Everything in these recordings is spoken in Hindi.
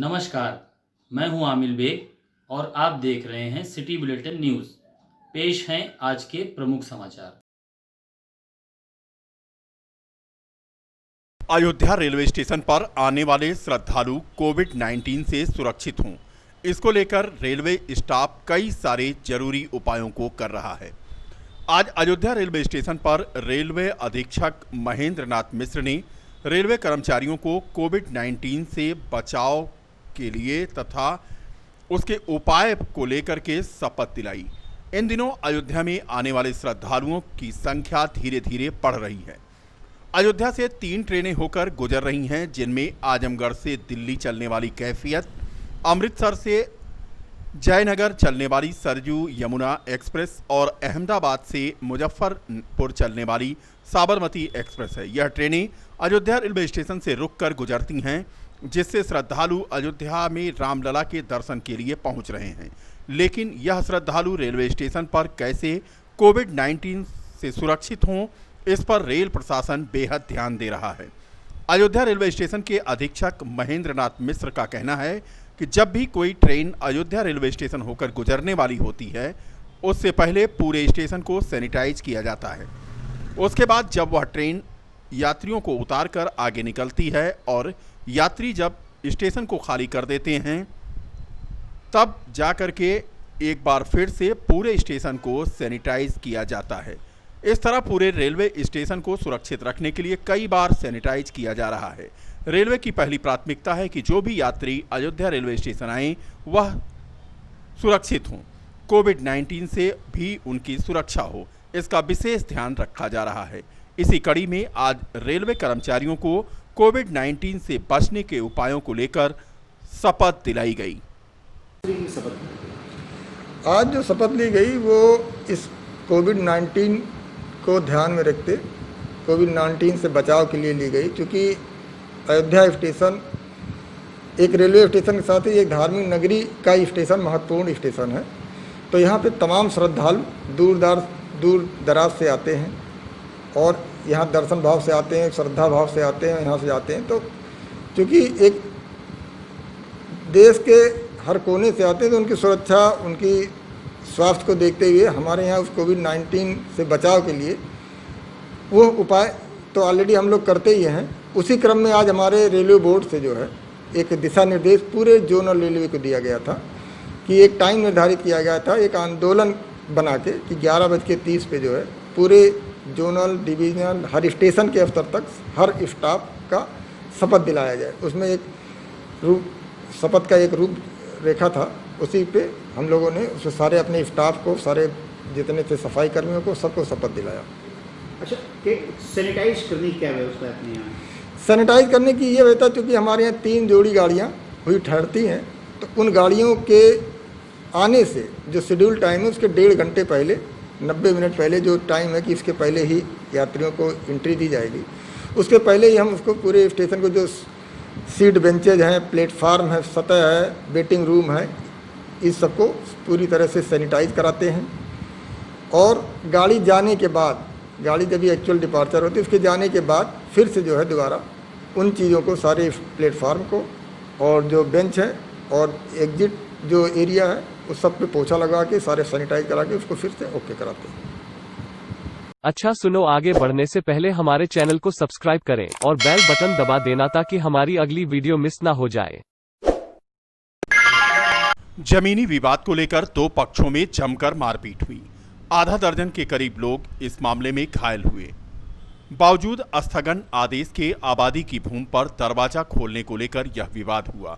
नमस्कार, मैं हूं आमिल बेग और आप देख रहे हैं सिटी बुलेटिन न्यूज़। पेश हैं आज के प्रमुख समाचार। अयोध्या रेलवे स्टेशन पर आने वाले श्रद्धालु कोविड-19 से सुरक्षित हों, इसको लेकर रेलवे स्टाफ कई सारे जरूरी उपायों को कर रहा है। आज अयोध्या रेलवे स्टेशन पर रेलवे अधीक्षक महेंद्र नाथ मिश्र ने रेलवे कर्मचारियों को कोविड-19 से बचाव के लिए तथा उसके उपाय को लेकर के शपथ दिलाई। इन दिनों अयोध्या में आने वाले श्रद्धालुओं की संख्या धीरे धीरे बढ़ रही है। अयोध्या से 3 ट्रेनें होकर गुजर रही हैं, जिनमें आजमगढ़ से दिल्ली चलने वाली कैफियत, अमृतसर से जयनगर चलने वाली सरयू यमुना एक्सप्रेस और अहमदाबाद से मुजफ्फरपुर चलने वाली साबरमती एक्सप्रेस है। यह ट्रेनें अयोध्या रेलवे स्टेशन से रुककर गुजरती हैं, जिससे श्रद्धालु अयोध्या में रामलला के दर्शन के लिए पहुंच रहे हैं। लेकिन यह श्रद्धालु रेलवे स्टेशन पर कैसे कोविड-19 से सुरक्षित हों, इस पर रेल प्रशासन बेहद ध्यान दे रहा है। अयोध्या रेलवे स्टेशन के अधीक्षक महेंद्र नाथ मिश्र का कहना है कि जब भी कोई ट्रेन अयोध्या रेलवे स्टेशन होकर गुजरने वाली होती है, उससे पहले पूरे स्टेशन को सैनिटाइज किया जाता है। उसके बाद जब वह ट्रेन यात्रियों को उतार कर आगे निकलती है और यात्री जब स्टेशन को खाली कर देते हैं, तब जाकर के एक बार फिर से पूरे स्टेशन को सैनिटाइज किया जाता है। इस तरह पूरे रेलवे स्टेशन को सुरक्षित रखने के लिए कई बार सैनिटाइज किया जा रहा है। रेलवे की पहली प्राथमिकता है कि जो भी यात्री अयोध्या रेलवे स्टेशन आए वह सुरक्षित हों, कोविड-19 से भी उनकी सुरक्षा हो, इसका विशेष ध्यान रखा जा रहा है। इसी कड़ी में आज रेलवे कर्मचारियों को कोविड-19 से बचने के उपायों को लेकर शपथ दिलाई गई। आज जो शपथ ली गई वो इस कोविड-19 को ध्यान में रखते कोविड-19 से बचाव के लिए ली गई, क्योंकि अयोध्या स्टेशन एक रेलवे स्टेशन के साथ ही एक धार्मिक नगरी का स्टेशन, महत्वपूर्ण स्टेशन है। तो यहाँ पे तमाम श्रद्धालु दूर दराज से आते हैं और यहाँ दर्शन भाव से आते हैं, श्रद्धा भाव से आते हैं, यहाँ से जाते हैं। तो क्योंकि एक देश के हर कोने से आते हैं, तो उनकी सुरक्षा, उनकी स्वास्थ्य को देखते हुए हमारे यहाँ उस कोविड-19 से बचाव के लिए वो उपाय तो ऑलरेडी हम लोग करते ही हैं। उसी क्रम में आज हमारे रेलवे बोर्ड से जो है एक दिशा निर्देश पूरे जोनल रेलवे को दिया गया था कि एक टाइम निर्धारित किया गया था, एक आंदोलन बना के कि 11:30 पे जो है पूरे जोनल, डिवीजनल, हर स्टेशन के स्तर तक हर स्टाफ का शपथ दिलाया जाए। उसमें एक शपथ का एक रूप रेखा था, उसी पे हम लोगों ने उसमें सारे अपने स्टाफ को, सारे जितने थे सफाई कर्मियों को, सबको शपथ दिलाया। अच्छा, सैनिटाइज करने की क्या व्यवस्था है अपने यहाँ? सैनिटाइज करने की ये व्यवस्था, क्योंकि हमारे यहाँ 3 जोड़ी गाड़ियाँ हुई ठहरती हैं, तो उन गाड़ियों के आने से जो शेड्यूल टाइम है उसके 1.5 घंटे पहले, 90 मिनट पहले जो टाइम है कि इसके पहले ही यात्रियों को एंट्री दी जाएगी, उसके पहले ही हम उसको पूरे स्टेशन को, जो सीट बेंचेज हैं, प्लेटफार्म है, सतह है, वेटिंग रूम है, इस सबको पूरी तरह से सैनिटाइज कराते हैं। और गाड़ी जाने के बाद, गाड़ी जब भी एक्चुअल डिपार्चर होती है उसके जाने के बाद फिर से जो है दोबारा उन चीज़ों को, सारे प्लेटफार्म को और जो बेंच है और एग्जिट जो एरिया है उस सब पे पोछा लगा के सारे सैनिटाइज करा के उसको फिर से ओके कराते हैं। अच्छा सुनो, आगे बढ़ने से पहले हमारे चैनल को सब्सक्राइब करें और बेल बटन दबा देना ताकि हमारी अगली वीडियो मिस ना हो जाए। जमीनी विवाद को लेकर 2 पक्षों में जमकर मारपीट हुई। आधा दर्जन के करीब लोग इस मामले में घायल हुए। बावजूद स्थगन आदेश के आबादी की भूमि पर दरवाजा खोलने को लेकर यह विवाद हुआ।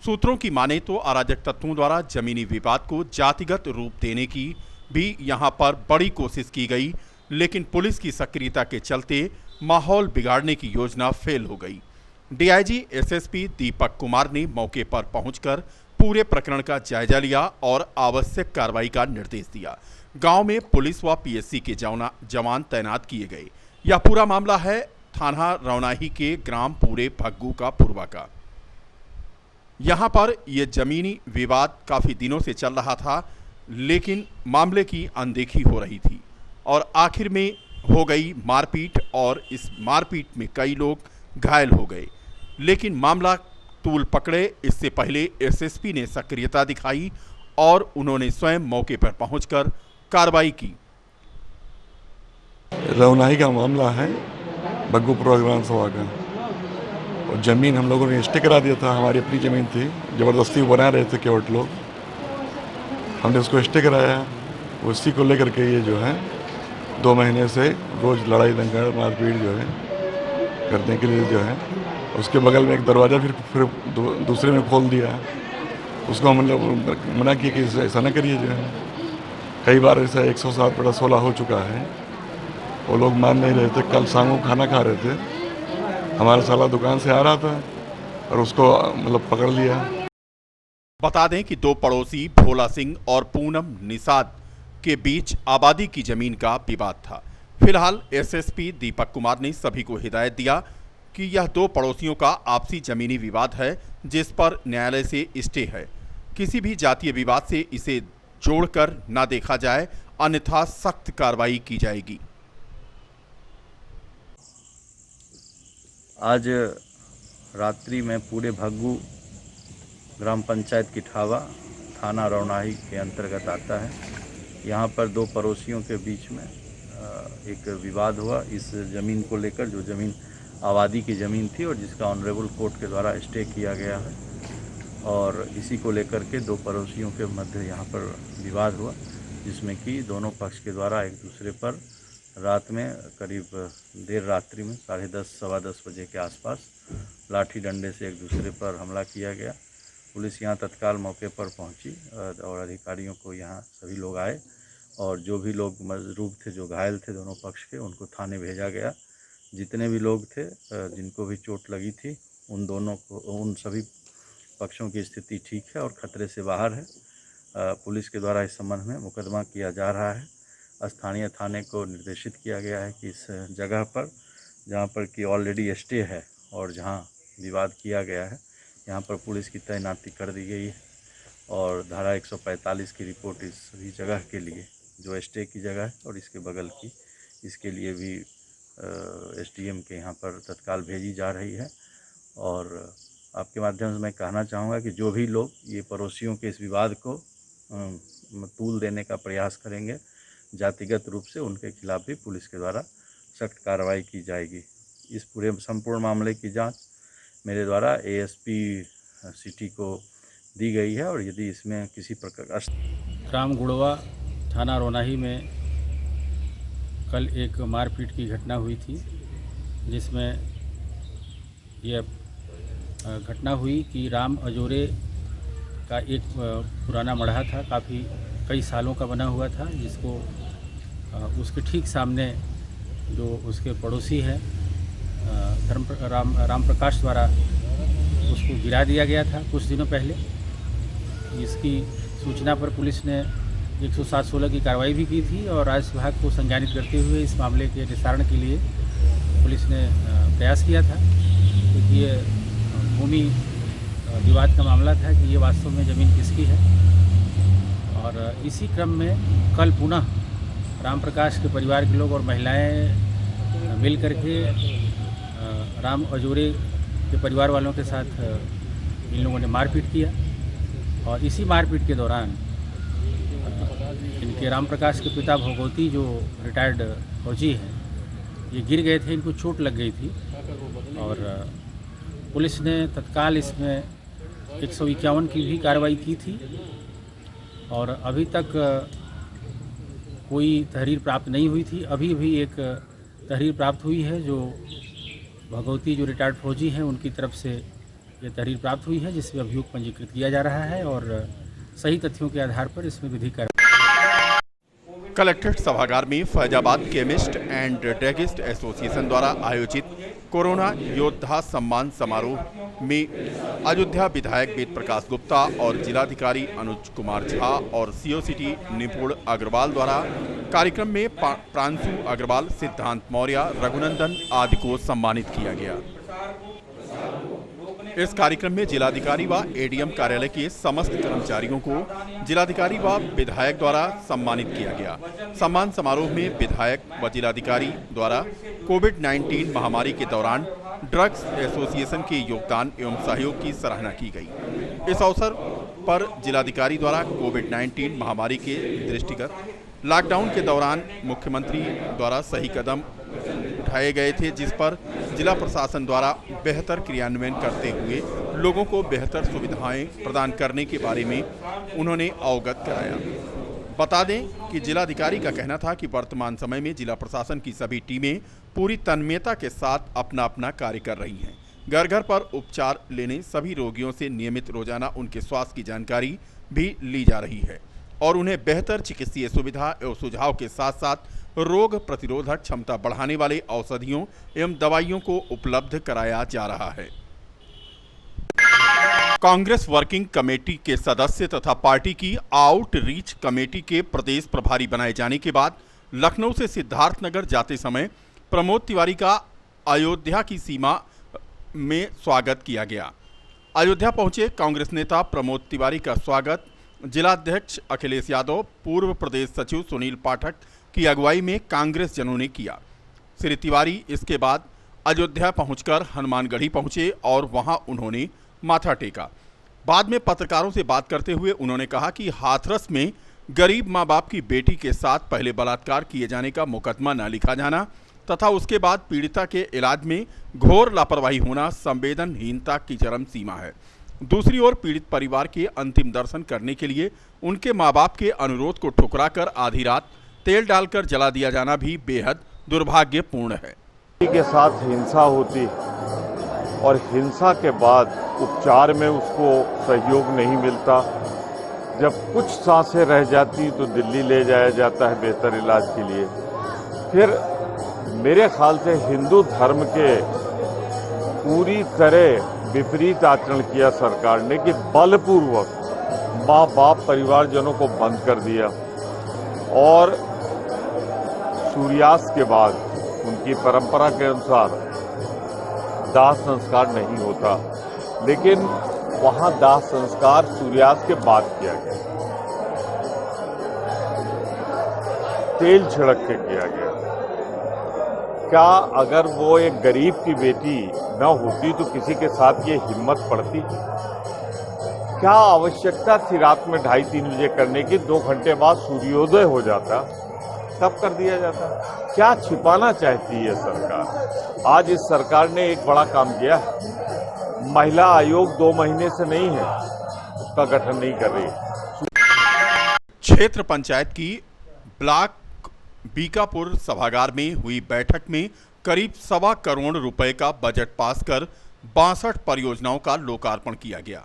सूत्रों की माने तो अराजक तत्वों द्वारा जमीनी विवाद को जातिगत रूप देने की भी यहां पर बड़ी कोशिश की गई, लेकिन पुलिस की सक्रियता के चलते माहौल बिगाड़ने की योजना फेल हो गई। डीआईजी एसएसपी दीपक कुमार ने मौके पर पहुंचकर पूरे प्रकरण का जायजा लिया और आवश्यक कार्रवाई का निर्देश दिया। गांव में पुलिस व पीएससी के जवान तैनात किए गए। यह पूरा मामला है थाना रौनाही के ग्राम पूरे भग्गू का पूर्वा का। यहाँ पर यह जमीनी विवाद काफ़ी दिनों से चल रहा था, लेकिन मामले की अनदेखी हो रही थी और आखिर में हो गई मारपीट और इस मारपीट में कई लोग घायल हो गए। लेकिन मामला तूल पकड़े। इससे पहले एसएसपी ने सक्रियता दिखाई और उन्होंने स्वयं मौके पर पहुंचकर कार्रवाई की। रौनाही का मामला है, बग्गूपुरा विधानसभा का, और ज़मीन हम लोगों ने स्टे करा दिया था। हमारी अपनी ज़मीन थी, ज़बरदस्ती बना रहे थे केवट लोग, हमने उसको स्टे कराया। उसी को लेकर के ये जो है 2 महीने से रोज़ लड़ाई दंगा मारपीट जो है करने के लिए जो है, उसके बगल में एक दरवाज़ा फिर दूसरे में खोल दिया। उसको हम लोग मना किया कि ऐसा ना करिए जो है। कई बार ऐसा 107/16 हो चुका है, वो लोग मान नहीं रहे थे। कल शाम को खाना खा रहे थे, हमारा साला दुकान से आ रहा था और उसको मतलब पकड़ लिया। बता दें कि 2 पड़ोसी भोला सिंह और पूनम निषाद के बीच आबादी की जमीन का विवाद था। फिलहाल एसएसपी दीपक कुमार ने सभी को हिदायत दिया कि यह 2 पड़ोसियों का आपसी जमीनी विवाद है, जिस पर न्यायालय से स्टे है। किसी भी जातीय विवाद से इसे जोड़कर ना देखा जाए, अन्यथा सख्त कार्रवाई की जाएगी। आज रात्रि में पूरे भग्गू ग्राम पंचायत किठावा थाना रौनाही के अंतर्गत आता है। यहाँ पर 2 पड़ोसियों के बीच में एक विवाद हुआ इस ज़मीन को लेकर, जो ज़मीन आबादी की ज़मीन थी और जिसका ऑनरेबल कोर्ट के द्वारा स्टे किया गया है। और इसी को लेकर के 2 पड़ोसियों के मध्य यहाँ पर विवाद हुआ, जिसमें कि दोनों पक्ष के द्वारा एक दूसरे पर रात में करीब देर रात्रि में 10:30 सवा 10 बजे के आसपास लाठी डंडे से एक दूसरे पर हमला किया गया। पुलिस यहाँ तत्काल मौके पर पहुंची और अधिकारियों को यहाँ सभी लोग आए और जो भी लोग मजरूब थे, जो घायल थे दोनों पक्ष के, उनको थाने भेजा गया। जितने भी लोग थे जिनको भी चोट लगी थी, उन सभी पक्षों की स्थिति ठीक है और खतरे से बाहर है। पुलिस के द्वारा इस संबंध में मुकदमा किया जा रहा है। स्थानीय थाने को निर्देशित किया गया है कि इस जगह पर जहाँ पर कि ऑलरेडी स्टे है और जहाँ विवाद किया गया है, यहाँ पर पुलिस की तैनाती कर दी गई है और धारा 145 की रिपोर्ट इस सभी जगह के लिए, जो स्टे की जगह है और इसके बगल की, इसके लिए भी एसडीएम के यहाँ पर तत्काल भेजी जा रही है। और आपके माध्यम से मैं कहना चाहूँगा कि जो भी लोग ये पड़ोसियों के इस विवाद को तूल देने का प्रयास करेंगे, जातिगत रूप से उनके खिलाफ भी पुलिस के द्वारा सख्त कार्रवाई की जाएगी। इस पूरे संपूर्ण मामले की जांच मेरे द्वारा एएसपी सिटी को दी गई है और यदि इसमें किसी प्रकार ग्राम गुड़वा थाना रौनाही में कल एक मारपीट की घटना हुई थी, जिसमें यह घटना हुई कि राम अजोरे का एक पुराना मढ़ा था, काफ़ी कई सालों का बना हुआ था, जिसको उसके ठीक सामने जो उसके पड़ोसी हैं राम प्रकाश द्वारा उसको गिरा दिया गया था कुछ दिनों पहले। इसकी सूचना पर पुलिस ने 107/16 की कार्रवाई भी की थी और राजस्व विभाग को संज्ञानित करते हुए इस मामले के निस्तारण के लिए पुलिस ने प्रयास किया था, क्योंकि ये भूमि विवाद का मामला था कि ये वास्तव में ज़मीन किसकी है। और इसी क्रम में कल पुनः राम प्रकाश के परिवार के लोग और महिलाएं मिल करके राम अजोरे के परिवार वालों के साथ इन लोगों ने मारपीट किया और इसी मारपीट के दौरान इनके राम प्रकाश के पिता भगवती, जो रिटायर्ड फौजी हैं, ये गिर गए थे, इनको चोट लग गई थी और पुलिस ने तत्काल इसमें 151 की भी कार्रवाई की थी और अभी तक कोई तहरीर प्राप्त नहीं हुई थी। अभी एक तहरीर प्राप्त हुई है, जो भगवती जो रिटायर्ड फौजी हैं उनकी तरफ से ये तहरीर प्राप्त हुई है, जिसमें अभियोग पंजीकृत किया जा रहा है और सही तथ्यों के आधार पर इसमें विधिक कार्रवाई। कलेक्ट्रेट सभागार में Faizabad chemist and druggist association द्वारा आयोजित कोरोना योद्धा सम्मान समारोह में अयोध्या विधायक वेद प्रकाश गुप्ता और जिलाधिकारी अनुज कुमार झा और सीओसीटी निपुण अग्रवाल द्वारा कार्यक्रम में प्रांशु अग्रवाल, सिद्धांत मौर्य, रघुनंदन आदि को सम्मानित किया गया। इस कार्यक्रम में जिलाधिकारी व एडीएम कार्यालय के समस्त कर्मचारियों को जिलाधिकारी व विधायक द्वारा सम्मानित किया गया। सम्मान समारोह में विधायक व जिलाधिकारी द्वारा कोविड-19 महामारी के दौरान ड्रग्स एसोसिएशन के योगदान एवं सहयोग की सराहना की गई। इस अवसर पर जिलाधिकारी द्वारा कोविड-19 महामारी के दृष्टिगत लॉकडाउन के दौरान मुख्यमंत्री द्वारा सही कदम उठाए गए थे, जिस पर जिला प्रशासन द्वारा बेहतर क्रियान्वयन करते हुए लोगों को बेहतर सुविधाएं प्रदान करने के बारे में उन्होंने अवगत कराया। बता दें कि जिलाधिकारी का कहना था कि वर्तमान समय में जिला प्रशासन की सभी टीमें पूरी तन्मयता के साथ अपना अपना कार्य कर रही हैं। घर घर पर उपचार लेने सभी रोगियों से नियमित रोजाना उनके स्वास्थ्य की जानकारी भी ली जा रही है और उन्हें बेहतर चिकित्सीय सुविधा एवं सुझाव के साथ साथ रोग प्रतिरोधक क्षमता बढ़ाने वाले औषधियों एवं दवाइयों को उपलब्ध कराया जा रहा है। कांग्रेस वर्किंग कमेटी के सदस्य तथा पार्टी की आउटरीच कमेटी के प्रदेश प्रभारी बनाए जाने के बाद लखनऊ से सिद्धार्थनगर जाते समय प्रमोद तिवारी का अयोध्या की सीमा में स्वागत किया गया। अयोध्या पहुंचे कांग्रेस नेता प्रमोद तिवारी का स्वागत जिलाध्यक्ष अखिलेश यादव, पूर्व प्रदेश सचिव सुनील पाठक की अगुवाई में कांग्रेस जनों ने किया। श्री तिवारी इसके बाद अयोध्या पहुंचकर हनुमानगढ़ी पहुंचे और वहां उन्होंने माथा टेका। बाद में पत्रकारों से बात करते हुए उन्होंने कहा कि हाथरस में गरीब मां बाप की बेटी के साथ पहले बलात्कार किए जाने का मुकदमा न लिखा जाना तथा उसके बाद पीड़िता के इलाज में घोर लापरवाही होना संवेदनहीनता की चरम सीमा है। दूसरी ओर पीड़ित परिवार के अंतिम दर्शन करने के लिए उनके मां बाप के अनुरोध को ठुकराकर आधी रात तेल डालकर जला दिया जाना भी बेहद दुर्भाग्यपूर्ण है। के साथ हिंसा होती और हिंसा के बाद उपचार में उसको सहयोग नहीं मिलता, जब कुछ सांसें रह जाती तो दिल्ली ले जाया जाता है बेहतर इलाज के लिए। फिर मेरे ख्याल से हिंदू धर्म के पूरी तरह विपरीत आचरण किया सरकार ने कि बलपूर्वक माँ बाप परिवारजनों को बंद कर दिया और सूर्यास्त के बाद उनकी परंपरा के अनुसार दाह संस्कार नहीं होता, लेकिन वहां दाह संस्कार सूर्यास्त के बाद किया गया, तेल छिड़क के किया गया। क्या अगर वो एक गरीब की बेटी न होती तो किसी के साथ ये हिम्मत पड़ती? क्या आवश्यकता थी रात में 2:30-3 बजे करने की? 2 घंटे बाद सूर्योदय हो जाता, तब कर दिया जाता। क्या छिपाना चाहती है सरकार? आज इस सरकार ने एक बड़ा काम किया है। महिला आयोग 2 महीने से नहीं है, उसका गठन नहीं कर रही। क्षेत्र पंचायत की ब्लॉक बीकापुर सभागार में हुई बैठक में करीब 1.25 करोड़ रुपए का बजट पास कर 62 परियोजनाओं का लोकार्पण किया गया।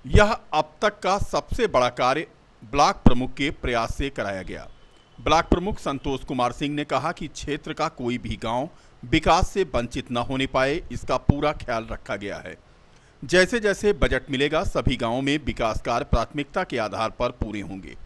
यह अब तक का सबसे बड़ा कार्य ब्लॉक प्रमुख के प्रयास से कराया गया। ब्लॉक प्रमुख संतोष कुमार सिंह ने कहा कि क्षेत्र का कोई भी गांव विकास से वंचित न होने पाए, इसका पूरा ख्याल रखा गया है। जैसे जैसे बजट मिलेगा सभी गांवों में विकास कार्य प्राथमिकता के आधार पर पूरे होंगे।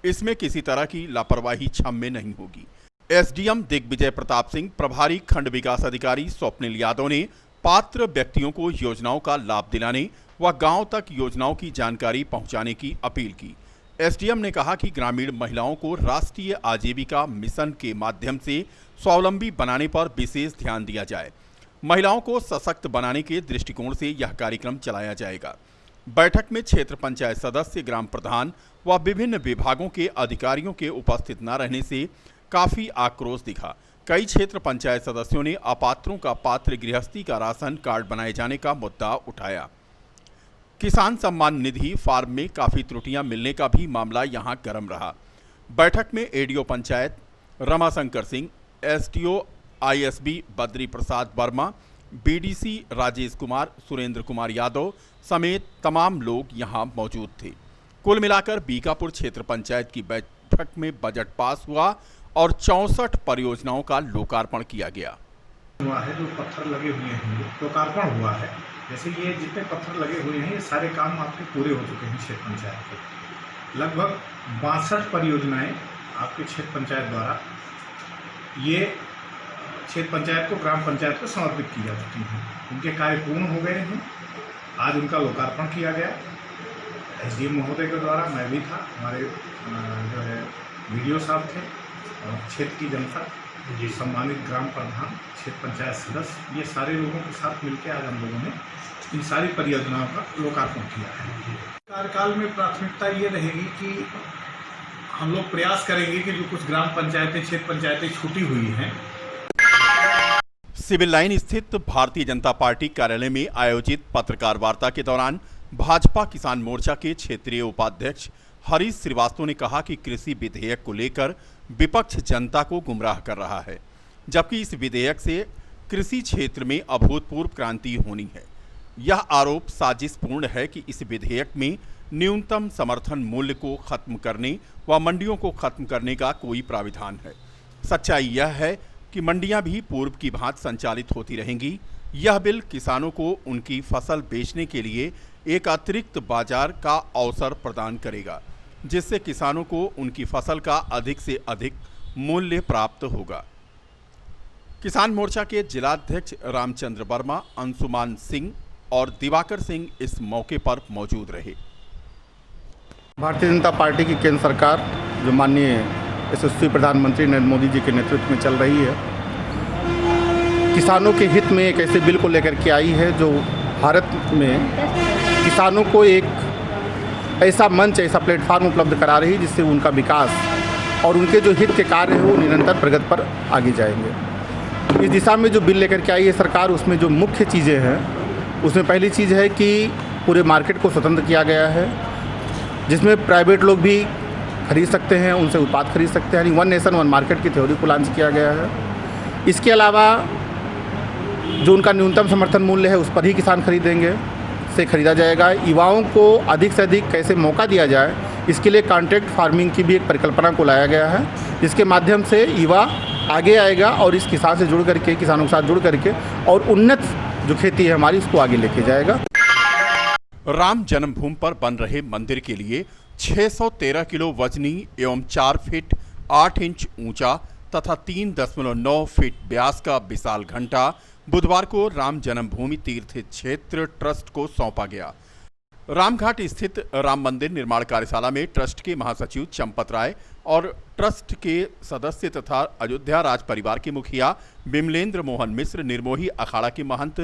इसमें किसी तरह की लापरवाही क्षम्य नहीं होगी। एसडीएम दिग्विजय प्रताप सिंह, प्रभारी खंड विकास अधिकारी स्वप्निल यादव ने पात्र व्यक्तियों को योजनाओं का लाभ दिलाने व गांव तक योजनाओं की जानकारी पहुंचाने की अपील की। एसडीएम ने कहा कि ग्रामीण महिलाओं को राष्ट्रीय आजीविका मिशन के माध्यम से स्वावलंबी बनाने पर विशेष ध्यान दिया जाए। महिलाओं को सशक्त बनाने के दृष्टिकोण से यह कार्यक्रम चलाया जाएगा। बैठक में क्षेत्र पंचायत सदस्य, ग्राम प्रधान व विभिन्न विभागों के अधिकारियों के उपस्थित न रहने से काफी आक्रोश दिखा। कई क्षेत्र पंचायत सदस्यों ने अपात्रों का पात्र गृहस्थी का राशन कार्ड बनाए जाने का मुद्दा उठाया। किसान सम्मान निधि फार्म में काफी त्रुटियां मिलने का भी मामला यहां गर्म रहा। बैठक में ADO panchayat Ramashankar Singh, SDO ISB Badri Prasad Verma, BDC Rajesh Kumar, Surendra Kumar Yadav समेत तमाम लोग यहां मौजूद थे। कुल मिलाकर बीकापुर क्षेत्र पंचायत की बैठक में बजट पास हुआ और 64 परियोजनाओं का लोकार्पण किया गया। हुआ है, जो पत्थर लगे हुए हैं लोकार्पण हुआ है। जैसे ये जितने पत्थर लगे हुए हैं ये सारे काम आपके पूरे हो चुके हैं क्षेत्र पंचायत के। लगभग 62 परियोजनाएं आपके क्षेत्र पंचायत द्वारा ये क्षेत्र पंचायत को ग्राम पंचायत को समर्पित की जा चुकी हैं। उनके कार्य पूर्ण हो गए हैं। आज उनका लोकार्पण किया गया एसडीएम महोदय के द्वारा। मैं भी था, हमारे जो है वीडियो साहब थे और क्षेत्र की जनता, सम्मानित ग्राम प्रधान, क्षेत्र पंचायत सदस्य, ये सारे लोगों के साथ मिलकर आज हम लोगों ने इन सारी परियोजनाओं का लोकार्पण किया है। कार्यकाल में प्राथमिकता ये रहेगी कि हम लोग प्रयास करेंगे कि जो कुछ ग्राम पंचायतें, क्षेत्र पंचायतें छूटी हुई हैं। सिविल लाइन स्थित भारतीय जनता पार्टी कार्यालय में आयोजित पत्रकार वार्ता के दौरान भाजपा किसान मोर्चा के क्षेत्रीय उपाध्यक्ष हरीश श्रीवास्तव ने कहा कि कृषि विधेयक को लेकर विपक्ष जनता को गुमराह कर रहा है, जबकि इस विधेयक से कृषि क्षेत्र में अभूतपूर्व क्रांति होनी है। यह आरोप साजिशपूर्ण है कि इस विधेयक में न्यूनतम समर्थन मूल्य को खत्म करने व मंडियों को खत्म करने का कोई प्राविधान है। सच्चाई यह है कि मंडियां भी पूर्व की भांति संचालित होती रहेंगी। यह बिल किसानों को उनकी फसल बेचने के लिए एक अतिरिक्त बाजार का अवसर प्रदान करेगा, जिससे किसानों को उनकी फसल का अधिक से अधिक मूल्य प्राप्त होगा। किसान मोर्चा के जिलाध्यक्ष रामचंद्र वर्मा, अंशुमान सिंह और दिवाकर सिंह इस मौके पर मौजूद रहे। भारतीय जनता पार्टी की केंद्र सरकार, जो माननीय यशस्वी प्रधानमंत्री नरेंद्र मोदी जी के नेतृत्व में चल रही है, किसानों के हित में एक ऐसे बिल को लेकर के आई है जो भारत में किसानों को एक ऐसा मंच, ऐसा प्लेटफार्म उपलब्ध करा रही है जिससे उनका विकास और उनके जो हित के कार्य हैं वो निरंतर प्रगति पर आगे जाएंगे। इस दिशा में जो बिल लेकर के आई है सरकार, उसमें जो मुख्य चीज़ें हैं, उसमें पहली चीज़ है कि पूरे मार्केट को स्वतंत्र किया गया है, जिसमें प्राइवेट लोग भी खरीद सकते हैं, उनसे उत्पाद खरीद सकते हैं, यानी वन नेशन वन मार्केट की थ्योरी को लॉन्च किया गया है। इसके अलावा जो उनका न्यूनतम समर्थन मूल्य है उस पर ही किसान खरीदेंगे, से खरीदा जाएगा। युवाओं को अधिक से अधिक कैसे मौका दिया जाए, इसके लिए कॉन्ट्रैक्ट फार्मिंग की भी एक परिकल्पना को लाया गया है, जिसके माध्यम से युवा आगे आएगा और इस किसान से जुड़ करके, किसानों के साथ जुड़ करके और उन्नत जो खेती है हमारी उसको आगे लेके जाएगा। राम जन्मभूमि पर बन रहे मंदिर के लिए 613 किलो वजनी एवं 4 फीट 8 इंच ऊंचा तथा 3.9 फीट व्यास का विशाल घंटा बुधवार को राम जन्मभूमि तीर्थ क्षेत्र ट्रस्ट को सौंपा गया। रामघाट स्थित राम मंदिर निर्माण कार्यशाला में ट्रस्ट के महासचिव चंपत राय और ट्रस्ट के सदस्य तथा अयोध्या राज परिवार के मुखिया बिमलेंद्र मोहन मिश्र, निर्मोही अखाड़ा के महंत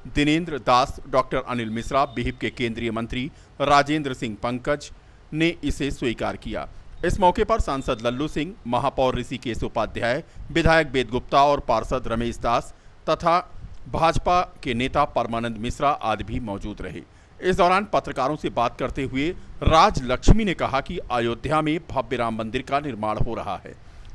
दिनेंद्र दास, डॉक्टर अनिल मिश्रा, बिहिप के केंद्रीय मंत्री राजेंद्र सिंह पंकज ने इसे स्वीकार किया। इस मौके पर सांसद लल्लू सिंह, महापौर ऋषिकेश उपाध्याय, विधायक वेद गुप्ता और पार्षद रमेश दास तथा भाजपा के नेता परमानंद मिश्रा आदि भी मौजूद रहे। इस दौरान पत्रकारों से बात करते हुए राज लक्ष्मी ने कहा कि अयोध्या में भव्य राम मंदिर का निर्माण हो रहा है,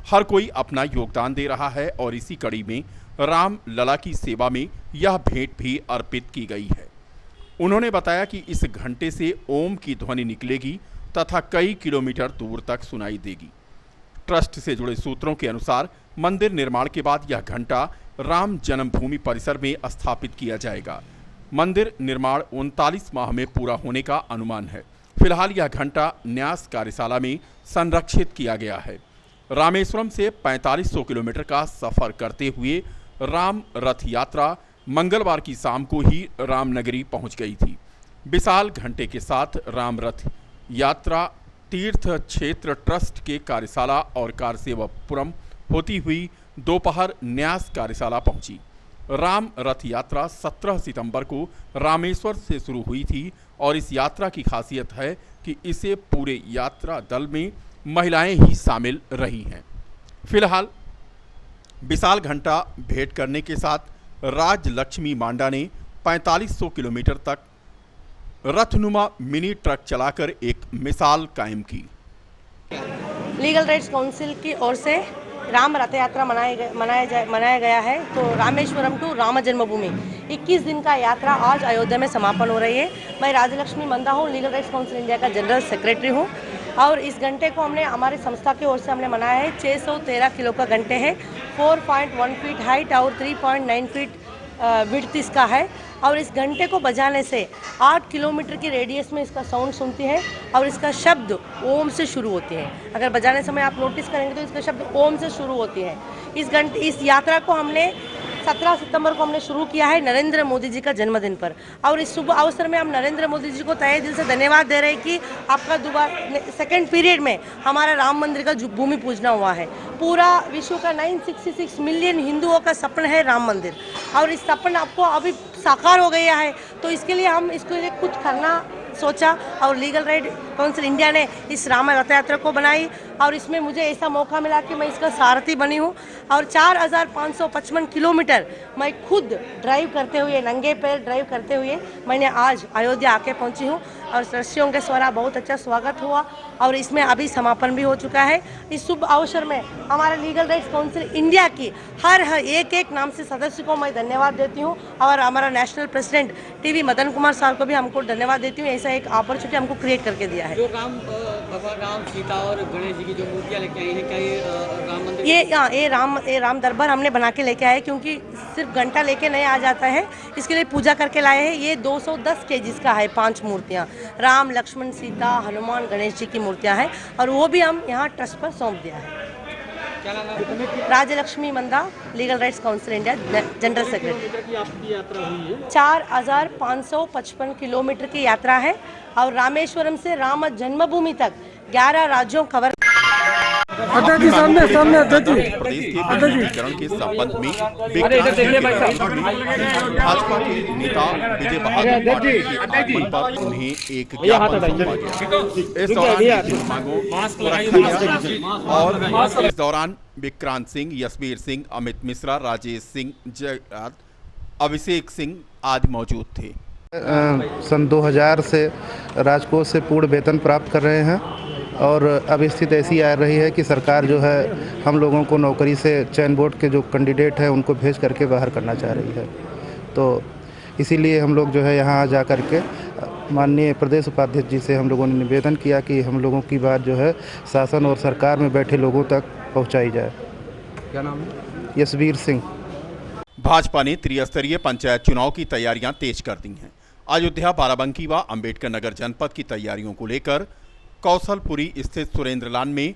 हर कोई अपना योगदान दे रहा है और इसी कड़ी में राम लला की सेवा में यह भेंट भी अर्पित की गई है। उन्होंने बताया कि इस घंटे से ओम की ध्वनि निकलेगी तथा कई किलोमीटर दूर तक सुनाई देगी। ट्रस्ट से जुड़े सूत्रों के अनुसार मंदिर निर्माण के बाद यह घंटा राम जन्मभूमि परिसर में स्थापित किया जाएगा। मंदिर निर्माण 39 माह में पूरा होने का अनुमान है। फिलहाल यह घंटा न्यास कार्यशाला में संरक्षित किया गया है। रामेश्वरम से 4500 किलोमीटर का सफर करते हुए राम रथ यात्रा मंगलवार की शाम को ही रामनगरी पहुंच गई थी। विशाल घंटे के साथ राम रथ यात्रा तीर्थ क्षेत्र ट्रस्ट के कार्यशाला और कारसेवपुरम होती हुई दोपहर न्यास कार्यशाला पहुंची। राम रथ यात्रा 17 सितंबर को रामेश्वर से शुरू हुई थी और इस यात्रा की खासियत है कि इसे पूरे यात्रा दल में महिलाएं ही शामिल रही हैं। फिलहाल विशाल घंटा भेंट करने के साथ राज लक्ष्मी मांडा ने 4500 किलोमीटर तक रथनुमा मिनी ट्रक चलाकर एक मिसाल कायम की। लीगल राइट्स काउंसिल की ओर से राम रथ यात्रा मनाया गया है। तो रामेश्वरम टू राम जन्मभूमि 21 दिन का यात्रा आज अयोध्या में समापन हो रही है। मैं राजलक्ष्मी मंदा हूँ, लीगल राइट्स काउंसिल इंडिया का जनरल सेक्रेटरी हूँ और इस घंटे को हमने हमारी संस्था की ओर से हमने मनाया है। 613 किलो का घंटे है, 4.1 फीट हाइट और 3.9 फीट विड्थ इसका है और इस घंटे को बजाने से 8 किलोमीटर की रेडियस में इसका साउंड सुनती है और इसका शब्द ओम से शुरू होती है। अगर बजाने समय आप नोटिस करेंगे तो इसका शब्द ओम से शुरू होती है। इस यात्रा को हमने 17 सितंबर को हमने शुरू किया है नरेंद्र मोदी जी का जन्मदिन पर, और इस शुभ अवसर में हम नरेंद्र मोदी जी को तहे दिल से धन्यवाद दे रहे हैं कि आपका दोबारा सेकेंड पीरियड में हमारा राम मंदिर का भूमि पूजना हुआ है। पूरा विश्व का 966 मिलियन हिंदुओं का सपना है राम मंदिर, और इस सपना आपको अभी साकार हो गया है। तो इसके लिए हम इसके लिए कुछ करना सोचा और लीगल राइट काउंसिल इंडिया ने इस राम रथ यात्रा को बनाई, और इसमें मुझे ऐसा मौका मिला कि मैं इसका सारथी बनी हूँ। और 4555 किलोमीटर मैं खुद ड्राइव करते हुए, नंगे पैर ड्राइव करते हुए मैंने आज अयोध्या आके पहुँची हूँ, और सदस्यों के द्वारा बहुत अच्छा स्वागत हुआ, और इसमें अभी समापन भी हो चुका है। इस शुभ अवसर में हमारे लीगल राइट्स काउंसिल इंडिया की हर एक नाम से सदस्य को मैं धन्यवाद देती हूँ, और हमारा national president TV Madan Kumar साहब को भी हमको धन्यवाद देती हूँ, ऐसा एक अपॉर्चुनिटी हमको क्रिएट करके दिया है। जो भगवान राम, सीता और गणेश जी की जो मूर्तियाँ लेके आई हैं, क्या ये राम मंदिर? ये राम दरबार हमने बना के लेके आए, क्योंकि सिर्फ घंटा लेके नहीं आ जाता है, इसके लिए पूजा करके लाए हैं। ये 210 केजीज का है, 5 मूर्तियाँ, राम, लक्ष्मण, सीता, हनुमान, गणेश जी की मूर्तियाँ हैं, और वो भी हम यहाँ ट्रस्ट पर सौंप दिया है। क्या नाम है? Rajalakshmi Manda, legal rights council India, general secretary. की आपकी यात्रा हुई है? 4555 किलोमीटर की यात्रा है, और रामेश्वरम से राम जन्मभूमि तक 11 राज्यों कवर। प्रदेश के विमुद्रीकरण के संबंध में भाजपा के नेता विजय बहादुर पाटिल के आगमन पर उन्हें एक ज्ञापन सौंपा गया। इस दौरान मांगों को रखा गया, और इस दौरान विक्रांत सिंह, यशवीर सिंह, अमित मिश्रा, राजेश सिंह, जयराज, अभिषेक सिंह आदि मौजूद थे। सन 2000 से राजकोष से पूर्ण वेतन प्राप्त कर रहे हैं, और अब स्थिति ऐसी आ रही है कि सरकार जो है हम लोगों को नौकरी से चयन बोर्ड के जो कैंडिडेट हैं उनको भेज करके बाहर करना चाह रही है। तो इसीलिए हम लोग जो है यहाँ जा कर के माननीय प्रदेश उपाध्यक्ष जी से हम लोगों ने निवेदन किया कि हम लोगों की बात जो है शासन और सरकार में बैठे लोगों तक पहुँचाई जाए। क्या नाम है? यशवीर सिंह। भाजपा ने त्रिस्तरीय पंचायत चुनाव की तैयारियां तेज कर दी हैं। अयोध्या, बाराबंकी व अम्बेडकर नगर जनपद की तैयारियों को लेकर कौशलपुरी स्थित सुरेंद्रलान में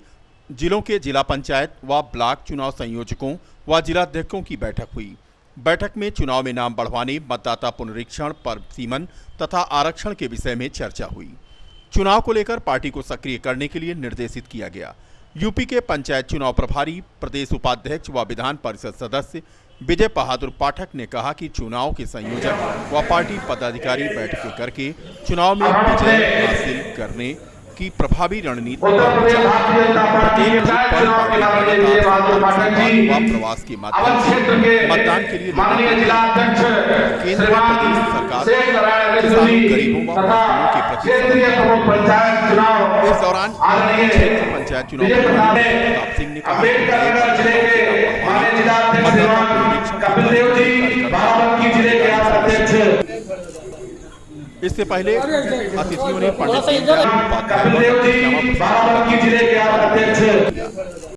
जिलों के जिला पंचायत व ब्लॉक चुनाव संयोजकों व जिलाध्यक्षों की बैठक हुई। बैठक में चुनाव में नाम बढ़वाने, मतदाता पुनरीक्षण, पर्व सीमन तथा आरक्षण के विषय में चर्चा हुई। चुनाव को लेकर पार्टी को सक्रिय करने के लिए निर्देशित किया गया। यूपी के पंचायत चुनाव प्रभारी, प्रदेश उपाध्यक्ष व विधान परिषद सदस्य विजय बहादुर पाठक ने कहा कि चुनाव के संयोजक व पार्टी पदाधिकारी बैठकें करके चुनाव में विजय हासिल करने की प्रभावी रणनीति पर प्रत्येक बूथ पर पार्टी व प्रवास के माध्यम से मतदान के लिए केंद्र व प्रदेश सरकार किसानों, गरीबों व मजदूरों के प्रति। इस दौरान क्षेत्र पंचायत चुनाव प्रभारी प्रताप सिंह ने कहा इससे पहले अतिथियों ने पंडित